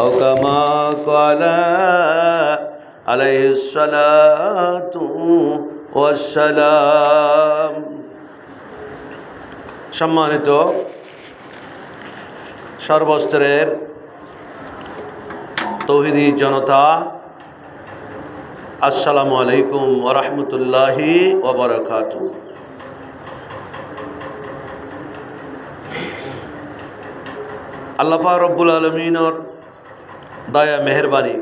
أو كما قال عليه الصلاة والسلام। সম্মানিত সর্বস্তরের তৌহিদি জনতা, আসসালামু আলাইকুম ওয়া রাহমাতুল্লাহি ওয়া বারাকাতুহু। আল্লাহ পাক রব্বুল আলামিনের দয়া মেহেরবানি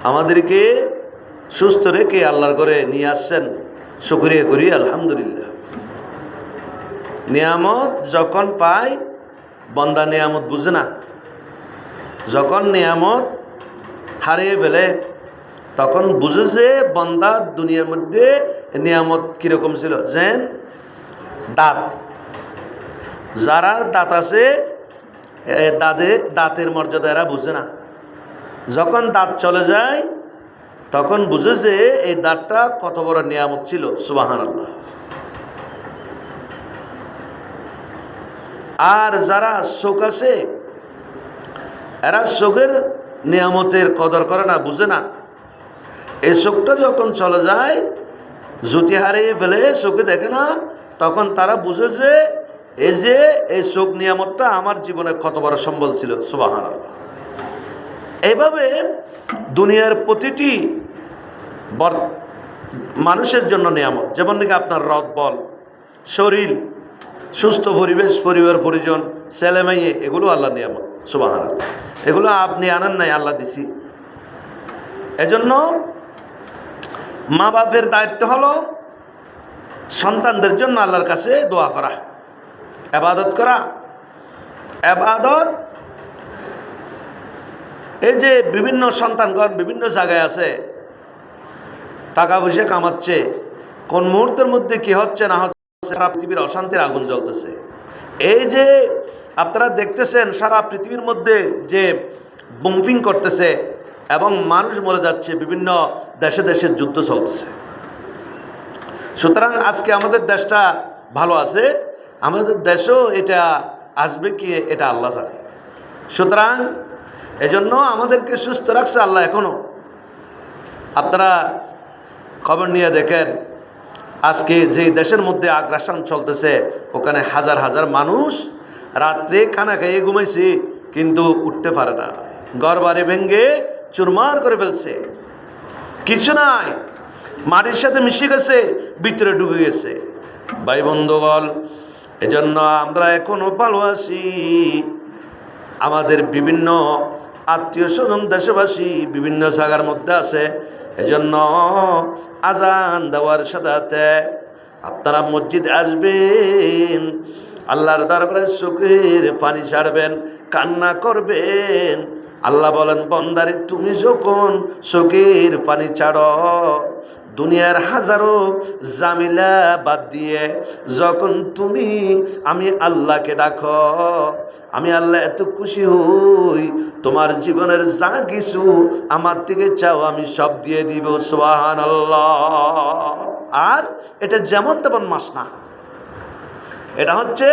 আমাদেরকে সুস্থ রেখে আল্লাহর ঘরে নিয়ে আসছেন, শুকরিয়া করি আলহামদুলিল্লাহ। নিয়ামত যখন পায় বান্দা নিয়ামত বুঝে না, যখন নিয়ামত হারিয়ে ফেলে তখন বুঝে যে বান্দা দুনিয়ার মধ্যে নিয়ামত কিরকম ছিল। যেন দাঁত, যারা দাঁত আছে দাঁতের মর্যাদা এরা বুঝে না। যখন দাঁত চলে যায় তখন বুঝে যে এই দাঁতটা কত বড় নিয়ামত ছিল। সুবহানাল্লাহ। আর যারা চোখ আছে এরা চোখের নিয়ামতের কদর করে না, বুঝে না। এই চোখটা যখন চলে যায়, জ্যোতি হারিয়ে ফেলে, চোখে দেখে না, তখন তারা বুঝে যে এই চোখ নিয়ামতটা আমার জীবনে কত বড় সম্বল ছিল। সুবহানাল্লাহ। এইভাবে দুনিয়ার প্রতিটি মানুষের জন্য নিয়ামত। যেমন নাকি আপনার রথ বল, শরীর, সুস্থ পরিবেশ, পরিবার পরিজন, ছেলে মেয়ে, এগুলো আল্লাহ নিয়ামত। সুবহানাল্লাহ। এগুলো আপনি আনেন নাই, আল্লাহ দিছি। এজন্য মা বাপের দায়িত্ব হলো সন্তানদের জন্য আল্লাহর কাছে দোয়া করা, ইবাদত করা। ইবাদত, এই যে বিভিন্ন সন্তানগণ বিভিন্ন জায়গায় আছে, টাকা পয়সা কামাচ্ছে, কোন মুহূর্তের মধ্যে কি হচ্ছে না হচ্ছে, সারা পৃথিবীর অশান্তির আগুন জ্বলতেছে। এই যে আপনারা দেখতেছেন সারা পৃথিবীর মধ্যে যে বোম্পিং করতেছে এবং মানুষ মরে যাচ্ছে, বিভিন্ন দেশে দেশে যুদ্ধ চলতেছে। সুতরাং আজকে আমাদের দেশটা ভালো আছে, আমাদের দেশও এটা আসবে কি এটা আল্লাহ জানে। সুতরাং এজন্য আমাদেরকে সুস্থ রাখছে আল্লাহ এখনো। আপনারা খবর নিয়ে দেখেন, আজকে যে দেশের মধ্যে আগ্রাসন চলতেছে, ওখানে হাজার হাজার মানুষ রাত্রে খানা খাইয়ে ঘুমাইছে, কিন্তু উঠতে পারে না, ঘর বাড়ি ভেঙ্গে চুরমার করে ফেলছে। কিছু নাই, মাটির সাথে মিশে গেছে, ভিতরে ডুবে গেছে। ভাই বন্ধুগণ, এজন্য আমরা এখনো ভালো আছি। আমাদের বিভিন্ন আত্মীয় স্বজন দেশবাসী বিভিন্ন জায়গার মধ্যে আছে। এজন্য আজান দেওয়ার সাথে আপনারা মসজিদে আসবেন, আল্লাহর দরবারে চোখের পানি ছাড়বেন, কান্না করবেন। আল্লাহ বলেন, বান্দারে তুমি যখন চোখের পানি ছাড়ো, দুনিয়ার হাজারো জামিলা বাদ দিয়ে যখন তুমি আমি আল্লাহকে ডাকো, আমি আল্লাহ এত খুশি হই, তোমার জীবনের যা কিছু আমার থেকে চাও আমি সব দিয়ে দিব। সুবহানাল্লাহ। আর এটা যেমন তেমন মাস না, এটা হচ্ছে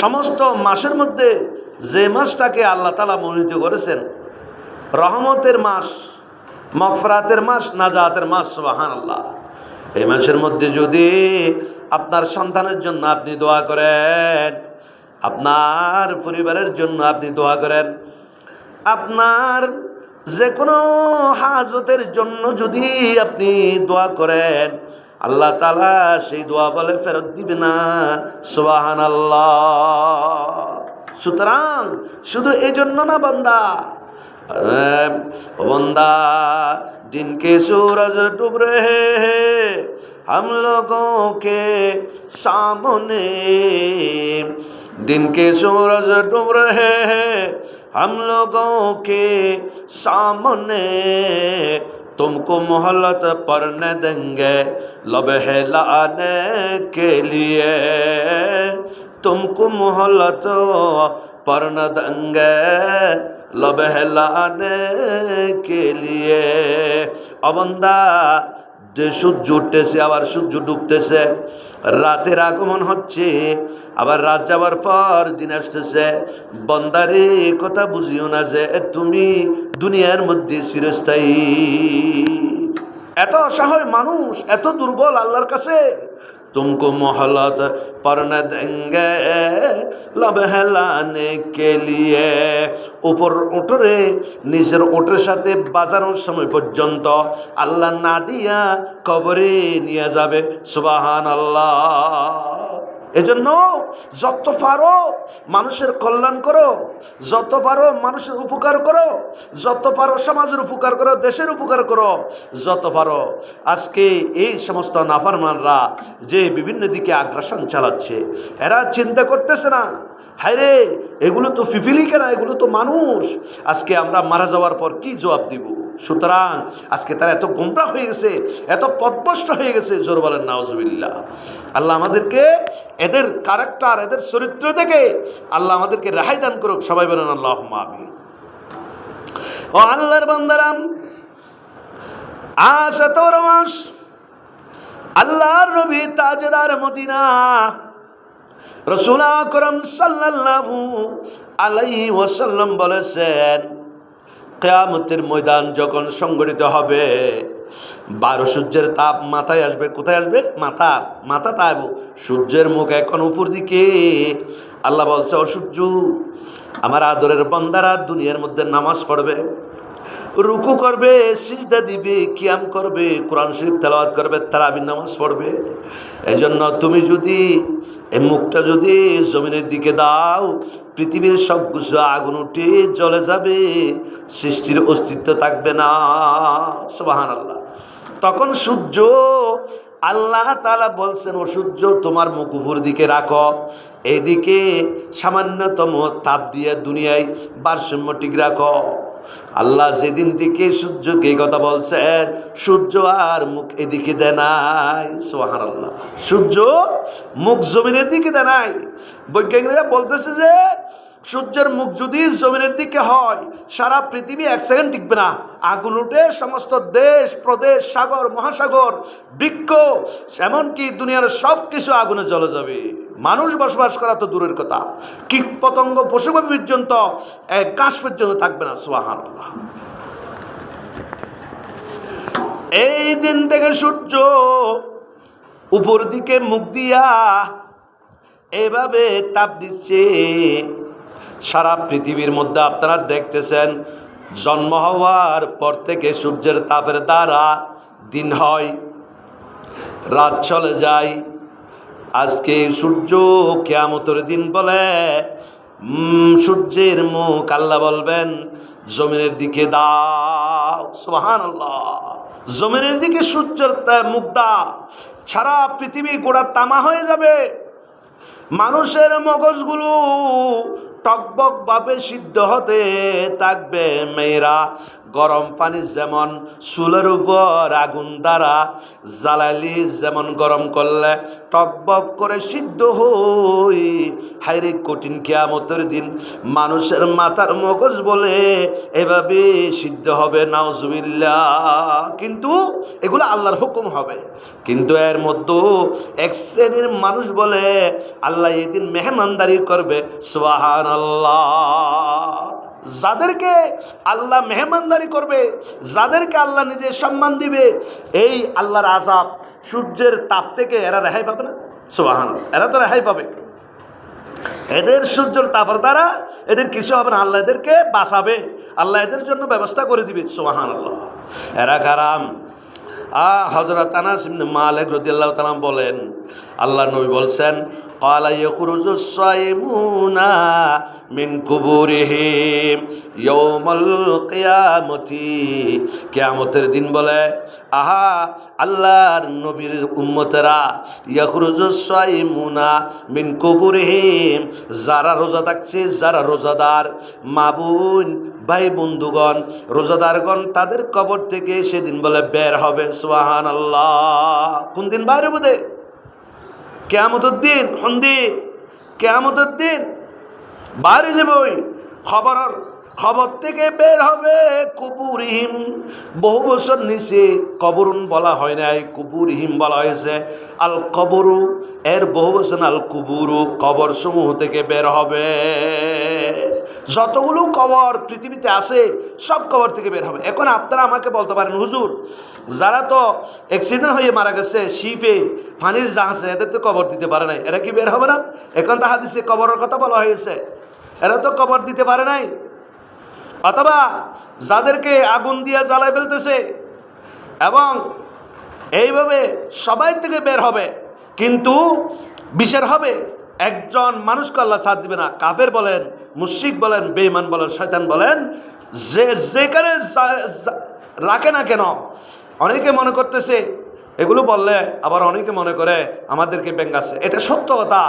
সমস্ত মাসের মধ্যে যে মাসটাকে আল্লাহ তাআলা মনোনীত করেছেন, রহমতের মাস, মাগফিরাতের মাস, নাজাতের মাস। সুবহানাল্লাহ। এই মাসের মধ্যে যদি আপনার সন্তানের জন্য আপনি দোয়া করেন, আপনার পরিবারের জন্য আপনি দোয়া করেন, আপনার যে কোনো হাজতের জন্য যদি আপনি দোয়া করেন, আল্লাহ তাআলা সেই দোয়া বলে ফেরত দিবে না। সুবহানাল্লাহ। সুতরাং শুধু এই জন্য না বান্দা, बंदा दिन के सूरज डूब रहे हैं हम लोगों के सामने, दिन के सूरज डूब रहे हैं हम लोगों के सामने, तुमको मोहलत पढ़ने देंगे लबहे लाने के लिए, तुमको मोहलत पढ़ने देंगे लबहे लाने के लिए। बंदा যে সূর্য উঠতেছে আবার সূর্য ডুবতেছে, রাতের আগমন হচ্ছে আবার রাত যাওয়ার পর দিন আসতেছে। বন্দারে কথা বুঝিও না যে তুমি দুনিয়ার মধ্যে চিরস্থায়ী। এত অসহায় মানুষ, এত দুর্বল আল্লাহর কাছে। तुमको मोहलत पर न देंगे लम्हे लाने के लिए। উপর উঠরে নিজের ওটের সাথে বাজানোর সময় পর্যন্ত আল্লাহ না দিয়া কবরে নিয়ে যাবে। সুবহানাল্লাহ। এজন্য যত পারো মানুষের কল্যাণ করো, যত পারো মানুষের উপকার করো, যত পারো সমাজের উপকার করো, দেশের উপকার করো, যত পারো। আজকে এই সমস্ত নাফরমানরা যে বিভিন্ন দিকে আগ্রাসন চালাচ্ছে, এরা চিন্তা করতেছে না, হায়রে এগুলো তো পিপিলিকা, এগুলো তো মানুষ, আজকে আমরা মারা যাওয়ার পর কি জবাব দিব। সুতরাং আজকে তারা এত গোমরা হয়ে গেছে, এত পথভ্রষ্ট হয়ে গেছে, জোর বলেন নাউজুবিল্লাহ। আল্লাহ আমাদেরকে এদের ক্যারেক্টার, এদের চরিত্র থেকে আল্লাহ আমাদেরকে রেহাই দান করুক। সবাই বলেন আল্লাহুম্মা আমিন। ও আল্লাহর বান্দারা, আজ এত রমাস আল্লাহর নবী তাজদার মদিনা রাসূল আকরাম সাল্লাল্লাহু আলাইহি ওয়াসাল্লাম বলেছেন, কিয়ামতের ময়দান যখন সংগঠিত হবে, 12 সূর্যের তাপ মাথায় আসবে। কোথায় আসবে? মাথা তাপ। সূর্যের মুখ এখন উপর দিকে। আল্লাহ বলছে, ও সূর্য, আমার আদরের বান্দারা দুনিয়ার মধ্যে নামাজ পড়বে, রুকু করবে, সিজদা দিবে, কিয়াম করবে, কোরআন শরীফ তেলাওয়াত করবে, তারাবির নামাজ পড়বে। এজন্য তুমি যদি এই মুখটা যদি জমিনের দিকে দাও, পৃথিবীর সব কিছু আগুন উঠে জ্বলে যাবে, সৃষ্টির অস্তিত্ব থাকবে না। সুবহানাল্লাহ। তখন সূর্য, আল্লাহ তাআলা বলছেন, ও সূর্য তোমার মুখ উপর দিকে রাখো, এইদিকে সামান্যতম তাপ দিয়ে দুনিয়ায় ভারসাম্য ঠিক রাখো। আল্লাহ যেদিন থেকে সূর্যকে কথা বলছেন, সূর্য আর মুখ এদিকে দেয় নাই। সুবহানাল্লাহ। সূর্য মুখ জমিনের দিকে দেয় নাই। বৈজ্ঞানিকরা বলতেছে যে সূর্যের মুখ যদি জমিনের দিকে হয়, সারা পৃথিবী 1 সেকেন্ড টিকবে না। আগুন উঠে সমস্ত দেশ, প্রদেশ, সাগর, মহাসাগর, বৃক্ষ, এমনকি দুনিয়ার সব কিছু আগুনে জ্বলে যাবে। মানুষ বসবাস করা তো দূরের কথা, কীট পতঙ্গ, পশু পর্যন্ত, গাছ পর্যন্ত থাকবে না। সুবহানাল্লাহ। এই দিন থেকে সূর্য উপর দিকে মুখ দিয়া এভাবে তাপ দিচ্ছে। সারা পৃথিবীর মধ্যে আপনারা দেখতেছেন, জন্ম হওয়ার পর থেকে সূর্যের তাপের দ্বারা দিন হয়, রাত চলে যায়। আজকে সূর্য কিয়ামতের দিন বলে সূর্যের মুখ আল্লাহ বলবেন জমিনের দিকে দাও। সুবহানাল্লাহ। জমিনের দিকে সূর্যের মুখ দাও, সারা পৃথিবী গোড়া তামা হয়ে যাবে। মানুষের মগজগুলো টকবক ভাবে সিদ্ধ হতে থাকবে। মেয়েরা গরম পানি যেমন চুলের উপর আগুন দ্বারা জ্বালালি, যেমন গরম করলে টকবক করে সিদ্ধ হই, হায়রে কঠিন কিয়ামতের দিন মানুষের মাথার মগজ বলে এভাবে সিদ্ধ হবে। নাউজুবিল্লাহ। কিন্তু এগুলো আল্লাহর হুকুম হবে। কিন্তু এর মধ্যে এক শ্রেণীর মানুষ বলে আল্লাহ এদিন মেহমানদারি করবে। সুবহানাল্লাহ। যাদেরকে আল্লাহ মেহমানদারি করবে, যাদেরকে আল্লাহ নিজে সম্মান দিবে, এই আল্লাহর আযাব, সূর্যের তাপ থেকে এরা রেহাই পাবে না। সুবহানাল্লাহ। এরা তো রেহাই পাবে। এদের সূর্যের তাপের দ্বারা এদের কিছু হবে না, আল্লাহ এদেরকে বাঁচাবে, আল্লাহ এদের জন্য ব্যবস্থা করে দিবে। সুবহানাল্লাহ। এরা কারাম। হযরত আনাস ইবনে মালিক রাদিয়াল্লাহু তাআলা বলেন, আল্লাহ নবী বলছেন, ক্বালা ইয়াখরুজুস সাইমুনা মিন কুবুরিহিম ইয়াউমাল কিয়ামতি। কিয়ামতের দিন বলে, আহা আল্লাহর নবীর উম্মতেরা, ইয়াখরুজুস সাইমুনা মিন কুবুরিহিম, যারা রোজা থাকছে, যারা রোজাদার, মা বোন, ভাই বন্ধুগণ, রোজাদারগণ তাদের কবর থেকে সেদিন বলে বের হবে। সুবহানাল্লাহ। কোন দিন বাইরে বোধে? কিয়ামতের দিন। হন্দি কিয়ামতের দিন বাইরে যাবে। ওই খবর কবর থেকে বের হবে কুবুরিহিম, বহু বছর নিচে কবরুন বলা হয় নাই, কুবুরিহিম বলা হয়েছে। আল কবরু এর বহু বছর আল কুবুরু, কবর সমূহ থেকে বের হবে। যতগুলো কবর পৃথিবীতে আছে সব কবর থেকে বের হবে। এখন আপনারা আমাকে বলতে পারেন, হুজুর যারা তো অ্যাক্সিডেন্ট হয়ে মারা গেছে শিপে পানির জাহাজে, এদের তো কবর দিতে পারে নাই, এরা কি বের হবে না? এখন তো হাদিসে কবরের কথা বলা হয়েছে, এরা তো কবর দিতে পারে নাই। অথবা যাদেরকে আগুন দিয়ে জ্বালায় ফেলতেছে, এবং এইভাবে সবাই থেকে বের হবে, কিন্তু বিচার হবে। একজন মানুষকে আল্লাহ ছাড় দিবে না। কাফের বলেন, মুশরিক বলেন, বেঈমান বলেন, শয়তান বলেন, যেখানে রাখে না কেন। অনেকে মনে করতেছে, এগুলো বললে আবার অনেকে মনে করে আমাদেরকে ব্যঙ্গাচ্ছে। এটা সত্য কথা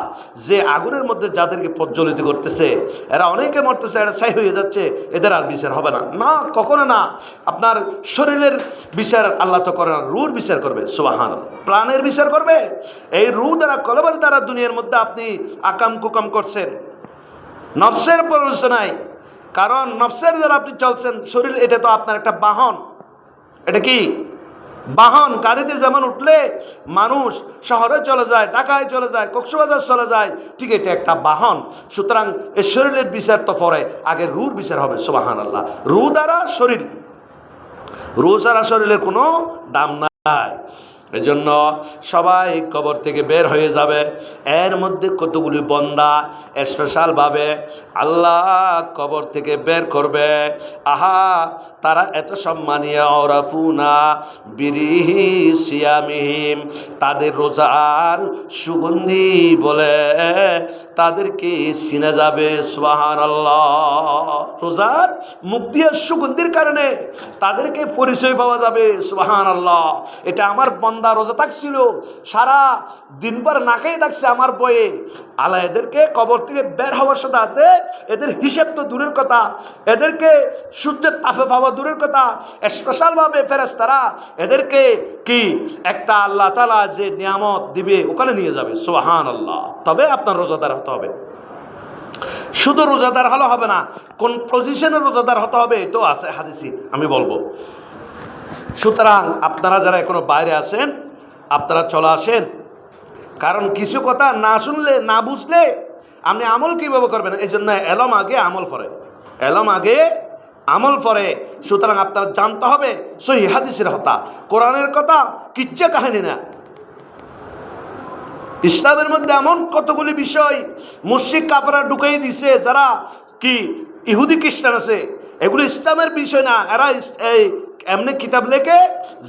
যে আগুনের মধ্যে যাদেরকে প্রজ্বলিত করতেছে এরা অনেকে মরতেছে, এরা ছাই হয়ে যাচ্ছে, এদের আর বিচার হবে না। না, কখনো না। আপনার শরীরের বিচার আল্লাহ তো করে না, রুর বিচার করবে। সুবহানাল্লাহ, প্রাণের বিচার করবে। এই রু দ্বারা, কলবের দ্বারা দুনিয়ার মধ্যে আপনি আকাম কুকাম করছেন নফসের প্ররোচনায়। কারণ নফসের দ্বারা আপনি চলছেন। শরীর এটা তো আপনার একটা বাহন। এটা কি বাহন? গাড়িতে যেমন উঠলে মানুষ শহরে চলে যায়, ঢাকায় চলে যায়, কক্সবাজার চলে যায়, ঠিক এটা একটা বাহন। সুতরাং এই শরীরের বিচার তো পরে, আগে রুর বিচার হবে। সুবহানাল্লাহ, রু দ্বারা শরীর, রু ছাড়া শরীরের কোনো দাম নাই। এজন্য সবাই কবর থেকে বের হয়ে যাবে। এর মধ্যে কতগুলি বান্দা স্পেশাল ভাবে আল্লাহ কবর থেকে বের করবে। আহা, তারা এত সম্মানীয়। ওরাফুনা বিরিহি সিয়ামিহিম, তাদের রোজার সুগন্ধি বলে তাদেরকে চিনা যাবে। সুবহানাল্লাহ, রোজার মুখ দিয়ে সুগন্ধির কারণে তাদেরকে পরিচয় পাওয়া যাবে। সুবহানাল্লাহ, এটা আমার বান্দা রোজা থাকছিল, সারা দিন পর না খেয়ে থাকছে আমার বয়ে। আল্লাহ এদেরকে কবর থেকে বের হওয়ার সাথে এদের হিসেব তো দূরের কথা, এদেরকে সূর্যের তাপে পাওয়া দূরের কথা, স্পেশাল ভাবে ফেরেশতারা এদেরকে কি একটা আল্লাহ তাআলা যে নিয়ামত দিবে ওখানে নিয়ে যাবে। সুবহানাল্লাহ। তবে আপনার রোজাদার হতে হবে। শুধু রোজাদার হলে হবে না, কোন পজিশনে রোজাদার হতে হবে এটাও আছে হাদিসে, আমি বলবো। সুতরাং আপনারা যারা এখনো বাইরে আছেন আপনারা চলে আসেন। কারণ কিছু কথা না শুনলে, না বুঝলে আপনি আমল কিভাবে করবেন? এই জন্য এলম আগে আমল পরে, এলম আগে আমল পরে। সুতরাং আপনারা জানতে হবে সহিহ হাদিসের কথা, কোরআনের কথা, কিচ্ছা কাহিনী না। ইসলামের মধ্যে এমন কতগুলি বিষয় মুশরিক কাফেররা ঢুকিয়ে দিছে, যারা কি ইহুদি খ্রিস্টান আছে, এগুলো ইসলামের বিষয় না। এরা এই এমনি কিতাব লেখে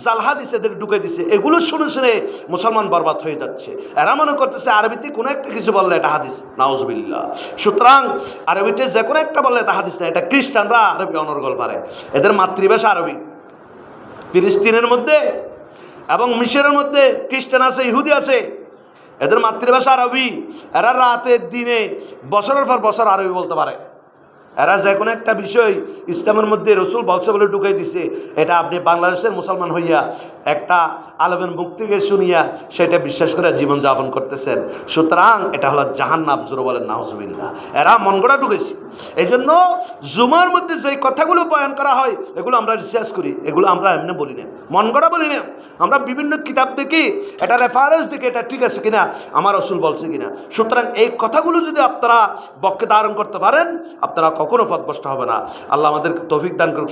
জাল হাদিস এদের ঢুকে দিছে। এগুলো শুনে শুনে মুসলমান বরবাদ হয়ে যাচ্ছে। এরা মনে করতেছে আরবিতে কোনো একটা কিছু বললে এটা হাদিস, নাউজুবিল্লাহ। সুতরাং আরবিতে যে কোনো একটা বললে এটা হাদিস না। এটা খ্রিস্টানরা আরবি অনর্গল পারে, এদের মাতৃভাষা আরবি। ফিলিস্তিনের মধ্যে এবং মিশরের মধ্যে খ্রিস্টান আছে, ইহুদি আছে, এদের মাতৃভাষা আরবি। এরা রাতের দিনে বছরের পর বছর আরবি বলতে পারে। এরা যে কোনো একটা বিষয় ইসলামের মধ্যে রসুল বলছে বলে ঢুকাই দিছে, এটা আপনি বাংলাদেশের মুসলমান হইয়া একটা আলেমের মুখ থেকে শুনিয়া সেটা বিশ্বাস করে জীবনযাপন করতেছেন। সুতরাং এটা হলো জাহান্নাম। জোরে বলেন নাউজুবিল্লাহ। এরা মন গড়া ঢুকেছে। এই জন্য জুমার মধ্যে যে কথাগুলো বয়ান করা হয় এগুলো আমরা রিসার্চ করি, এগুলো আমরা এমনি বলি না, মন গড়া বলি না। আমরা বিভিন্ন কিতাব দেখি, এটা রেফারেন্স দেখি, এটা ঠিক আছে কিনা, আমার রসুল বলছে কিনা। সুতরাং এই কথাগুলো যদি আপনারা বক্ষে ধারণ করতে পারেন আপনারা কখনো পথভ্রষ্ট হবে না। আল্লাহ আমাদেরকে তৌফিক দান করুন।